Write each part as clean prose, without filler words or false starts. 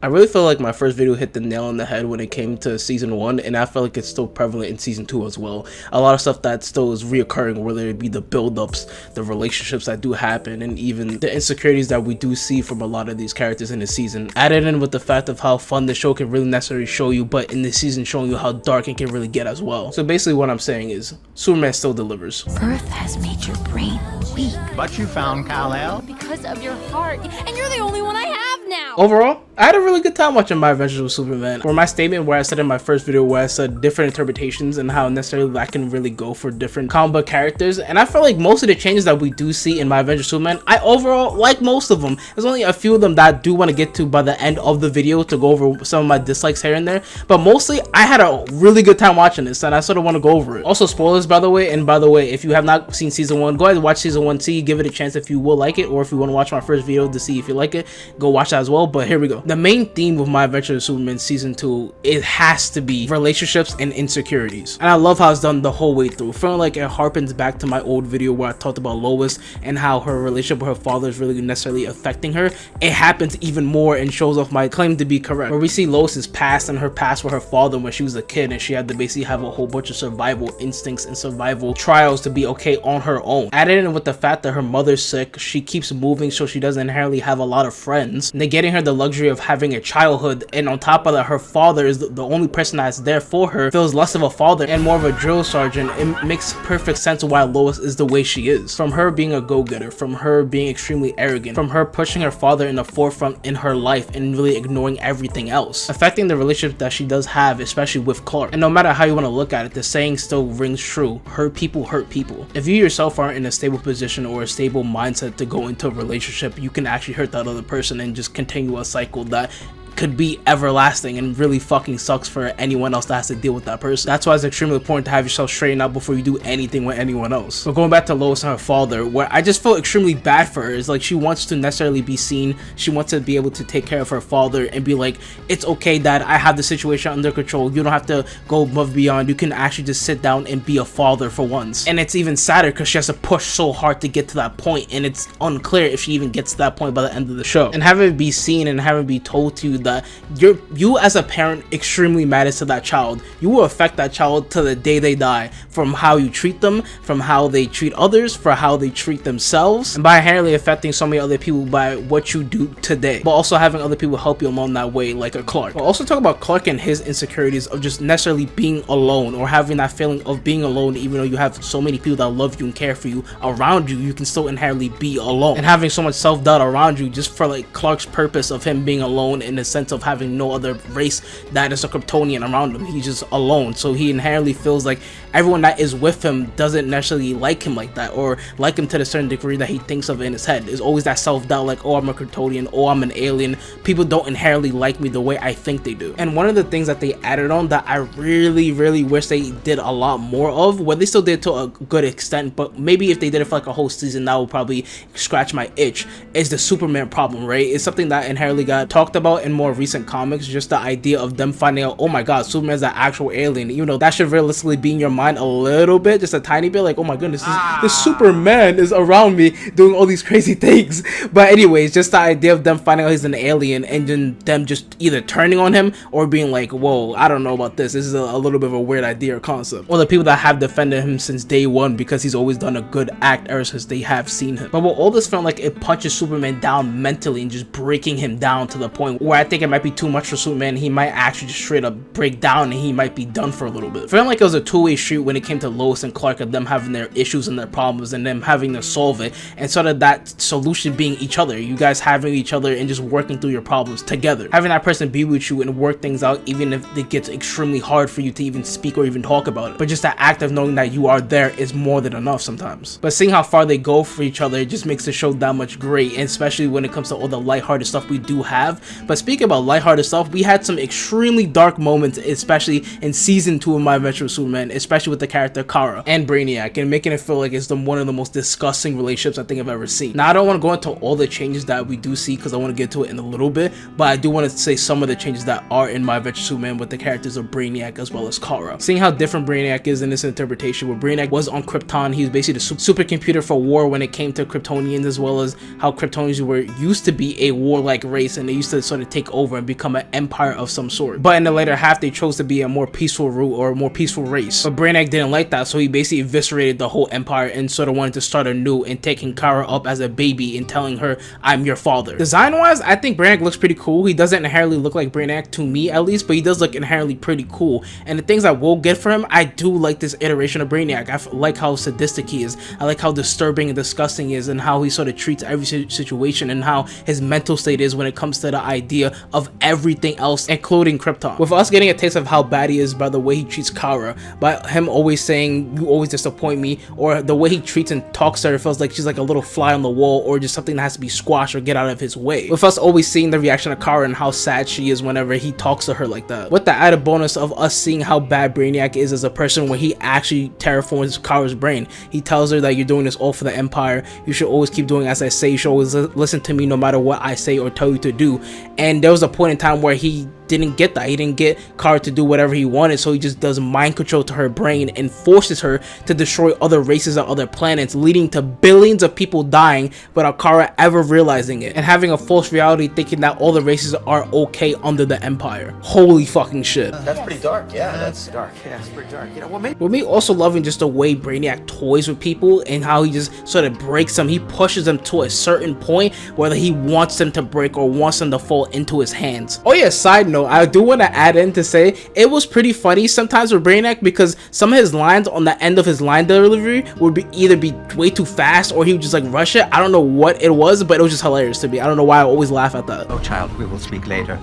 I really feel like my first video hit the nail on the head when it came to season 1, and I feel like it's still prevalent in season 2 as well. A lot of stuff that still is reoccurring, whether it be the build-ups, the relationships that do happen, and even the insecurities that we do see from a lot of these characters in the season. Added in with the fact of how fun the show can really necessarily show you, but in the season showing you how dark it can really get as well. So basically what I'm saying is, Superman still delivers. Birth has made your brain weak. But you found Kal-El? Because of your heart, and you're the only one I have now! Overall, I had a really good time watching My Adventures with Superman. For my statement where I said in my first video where I said different interpretations and how necessarily that can really go for different comic book characters, and I feel like most of the changes that we do see in My Adventures with Superman, I overall like most of them. There's only a few of them that I do want to get to by the end of the video to go over some of my dislikes here and there, but mostly I had a really good time watching this and I sort of want to go over it. Also spoilers by the way, and by the way, if you have not seen season 1, go ahead and watch season 1, see, give it a chance if you will like it, or if you want to watch my first video to see if you like it, go watch that as well. But here we go. The main theme of My Adventures with Superman season 2, it has to be relationships and insecurities, and I love how it's done the whole way through. Feeling like it harpens back to my old video where I talked about Lois and how her relationship with her father is really necessarily affecting her. It happens even more and shows off my claim to be correct, where we see Lois's past and her past with her father when she was a kid and she had to basically have a whole bunch of survival instincts and survival trials to be okay on her own. Added in with the fact that her mother's sick, she keeps moving so she doesn't inherently have a lot of friends, negating her the luxury of having a childhood, and on top of that her father is the only person that's there for her, feels less of a father and more of a drill sergeant. It makes perfect sense of why Lois is the way she is. From her being a go-getter, from her being extremely arrogant, from her pushing her father in the forefront in her life and really ignoring everything else, affecting the relationship that she does have, especially with Clark. And no matter how you want to look at it, the saying still rings true: hurt people hurt people. If you yourself aren't in a stable position or a stable mindset to go into a relationship, you can actually hurt that other person and just continue a cycle that could be everlasting and really fucking sucks for anyone else that has to deal with that person. That's why it's extremely important to have yourself straightened out before you do anything with anyone else. But going back to Lois and her father, where I just feel extremely bad for her, is like she wants to necessarily be seen, she wants to be able to take care of her father and be like, it's okay dad, I have the situation under control, you don't have to go above and beyond, you can actually just sit down and be a father for once. And it's even sadder because she has to push so hard to get to that point, and it's unclear if she even gets to that point by the end of the show. And having it be seen and having it be told to you that you as a parent extremely matters to that child. You will affect that child to the day they die, from how you treat them, from how they treat others, for how they treat themselves, and by inherently affecting so many other people by what you do today, but also having other people help you along that way, like a Clark. But also talk about Clark and his insecurities of just necessarily being alone, or having that feeling of being alone even though you have so many people that love you and care for you around you, you can still inherently be alone, and having so much self-doubt around you just for like Clark's purpose of him being alone in the sense of having no other race that is a Kryptonian around him. He's just alone, so he inherently feels like everyone that is with him doesn't necessarily like him like that, or like him to the certain degree that he thinks of in his head. There's always that self-doubt, like, oh, I'm a Kryptonian, oh, I'm an alien, people don't inherently like me the way I think they do. And one of the things that they added on that I really wish they did a lot more of, well, they still did to a good extent, but maybe if they did it for like a whole season, that would probably scratch my itch, is the Superman problem, right? It's something that inherently got talked about in more recent comics, just the idea of them finding out, oh my god, Superman's an actual alien. You know, that should realistically be in your mind a little bit, just a tiny bit, like, oh my goodness, this Superman is around me doing all these crazy things. But anyways, just the idea of them finding out he's an alien and then them just either turning on him or being like, whoa, I don't know about this is a little bit of a weird idea or concept. Or the people that have defended him since day one because he's always done a good act ever since they have seen him. But what all this felt like, it punches Superman down mentally and just breaking him down to the point where I think it might be too much for Superman. He might actually just straight up break down and he might be done for a little bit. Feeling like it was a two-way street when it came to Lois and Clark, of them having their issues and their problems and them having to solve it, and sort of that solution being each other, you guys having each other and just working through your problems together, having that person be with you and work things out even if it gets extremely hard for you to even speak or even talk about it. But just that act of knowing that you are there is more than enough sometimes. But seeing how far they go for each other, it just makes the show that much great, and especially when it comes to all the lighthearted stuff we do have. But speaking about lighthearted stuff, we had some extremely dark moments, especially in season 2 of My Adventures with Superman, especially with the character Kara and Brainiac, and making it feel like it's one of the most disgusting relationships I think I've ever seen. Now, I don't want to go into all the changes that we do see because I want to get to it in a little bit, but I do want to say some of the changes that are in My Adventures with Superman with the characters of Brainiac as well as Kara. Seeing how different Brainiac is in this interpretation, where Brainiac was on Krypton, he was basically the supercomputer for war when it came to Kryptonians, as well as how Kryptonians were used to be a warlike race and they used to sort of take take over and become an empire of some sort. But in the later half, they chose to be a more peaceful route or a more peaceful race. But Brainiac didn't like that, so he basically eviscerated the whole empire and sort of wanted to start anew and taking Kara up as a baby and telling her, I'm your father. Design wise, I think Brainiac looks pretty cool. He doesn't inherently look like Brainiac to me at least, but he does look inherently pretty cool. And the things I will get for him, I do like this iteration of Brainiac. I like how sadistic he is. I like how disturbing and disgusting he is, and how he sort of treats every situation, and how his mental state is when it comes to the idea of everything else, including Krypton. With us getting a taste of how bad he is by the way he treats Kara, by him always saying, you always disappoint me, or the way he treats and talks to her, it feels like she's like a little fly on the wall, or just something that has to be squashed or get out of his way. With us always seeing the reaction of Kara and how sad she is whenever he talks to her like that. With the added bonus of us seeing how bad Brainiac is as a person when he actually terraforms Kara's brain. He tells her that you're doing this all for the Empire. You should always keep doing as I say. You should always listen to me no matter what I say or tell you to do. And there was a point in time where he didn't get that. He didn't get Kara to do whatever he wanted, so he just does mind control to her brain and forces her to destroy other races on other planets, leading to billions of people dying without Kara ever realizing it, and having a false reality thinking that all the races are okay under the Empire. Holy fucking shit. That's pretty dark. Yeah, that's dark. Yeah, it's pretty dark. You know, well, maybe. With me also loving just the way Brainiac toys with people and how he just sort of breaks them. He pushes them to a certain point, whether he wants them to break or wants them to fall into his hands. Oh yeah, side note, I do want to add in to say it was pretty funny sometimes with Brainiac, because some of his lines on the end of his line delivery would either be way too fast or he would just like rush it. I don't know what it was, but it was just hilarious to me. I don't know why I always laugh at that. Oh, child, we will speak later.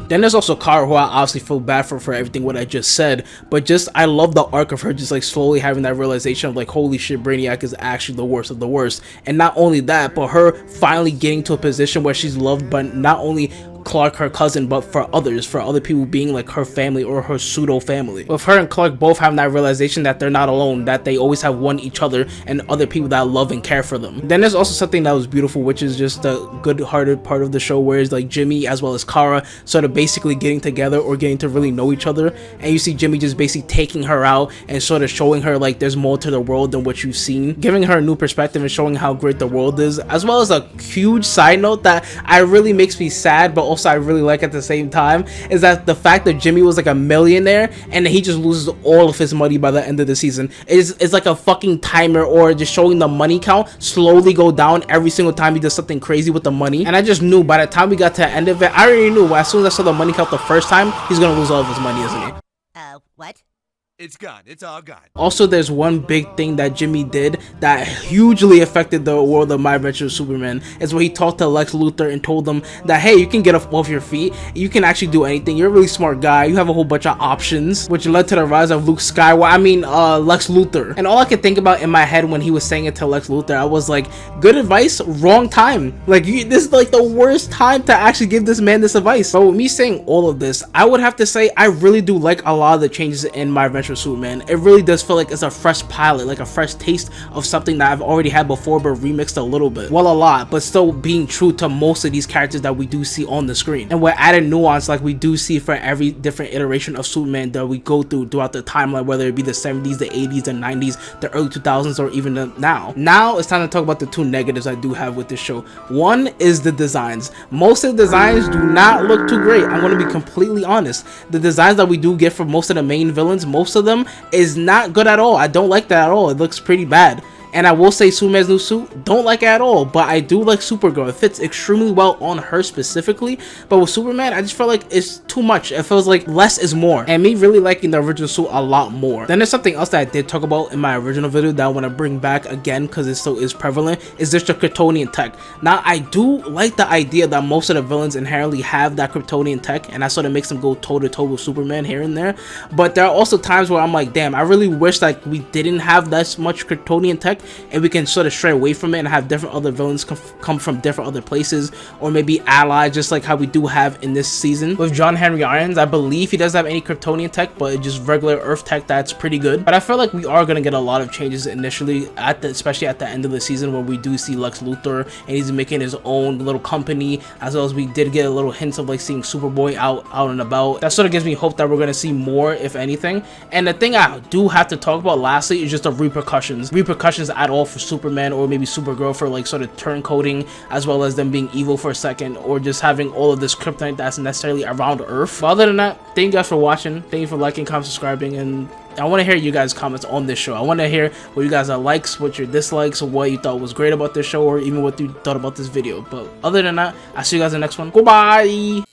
Then there's also Kara, who I obviously feel bad for everything what I just said, but just I love the arc of her just like slowly having that realization of like, holy shit, Brainiac is actually the worst of the worst. And not only that, but her finally getting to a position where she's loved by not only Clark, her cousin, but for others, for other people being like her family or her pseudo family. With her and Clark both having that realization that they're not alone, that they always have one each other and other people that love and care for them. Then there's also something that was beautiful, which is just the good-hearted part of the show, where it's like Jimmy as well as Kara sort of basically getting together or getting to really know each other, and you see Jimmy just basically taking her out and sort of showing her like there's more to the world than what you've seen, giving her a new perspective and showing how great the world is, as well as a huge side note that really makes me sad, but also I really like at the same time, is that the fact that Jimmy was like a millionaire and he just loses all of his money by the end of the season. It's like a fucking timer, or just showing the money count slowly go down every single time he does something crazy with the money. And I just knew by the time we got to the end of it, I already knew as soon as I saw the money count the first time, he's gonna lose all of his money, isn't he? What? It's gone. It's all gone. Also, there's one big thing that Jimmy did that hugely affected the world of My Adventure with Superman, is when he talked to Lex Luthor and told them that, hey, you can get off your feet, you can actually do anything, you're a really smart guy, you have a whole bunch of options, which led to the rise of Luke Skywalker, Lex Luthor. And all I could think about in my head when he was saying it to Lex Luthor, I was like, good advice, wrong time. Like, this is like the worst time to actually give this man this advice. But with me saying all of this, I would have to say I really do like a lot of the changes in My Adventure with Superman. It really does feel like it's a fresh pilot, like a fresh taste of something that I've already had before but remixed a little bit. Well, a lot, but still being true to most of these characters that we do see on the screen. And we're adding nuance like we do see for every different iteration of Superman that we go through throughout the timeline, whether it be the 70s, the 80s, the 90s, the early 2000s, or even now. Now it's time to talk about the two negatives I do have with this show. One is the designs. Most of the designs do not look too great. I'm going to be completely honest. The designs that we do get for most of the main villains, most of them is not good at all. I don't like that at all. It looks pretty bad. And I will say Superman's new suit, don't like it at all, but I do like Supergirl. It fits extremely well on her specifically, but with Superman, I just feel like it's too much. It feels like less is more, and me really liking the original suit a lot more. Then there's something else that I did talk about in my original video that I want to bring back again because it still is prevalent, is just the Kryptonian tech. Now, I do like the idea that most of the villains inherently have that Kryptonian tech, and that sort of makes them go toe-to-toe with Superman here and there, but there are also times where I'm like, damn, I really wish like we didn't have that much Kryptonian tech, and we can sort of stray away from it and have different other villains come from different other places, or maybe allies, just like how we do have in this season with John Henry Irons. I believe he doesn't have any Kryptonian tech, but just regular Earth tech that's pretty good. But I feel like we are going to get a lot of changes initially, especially at the end of the season, where we do see Lex Luthor and he's making his own little company, as well as we did get a little hints of like seeing Superboy out and about. That sort of gives me hope that we're going to see more, if anything. And the thing I do have to talk about lastly is just the repercussions at all for Superman or maybe Supergirl for like sort of turncoating, as well as them being evil for a second, or just having all of this kryptonite that's necessarily around Earth. But other than that, thank you guys for watching. Thank you for liking, comment, subscribing, and I want to hear you guys' comments on this show. I want to hear what you guys are likes, what your dislikes, what you thought was great about this show, or even what you thought about this video. But other than that, I'll see you guys in the next one. Goodbye!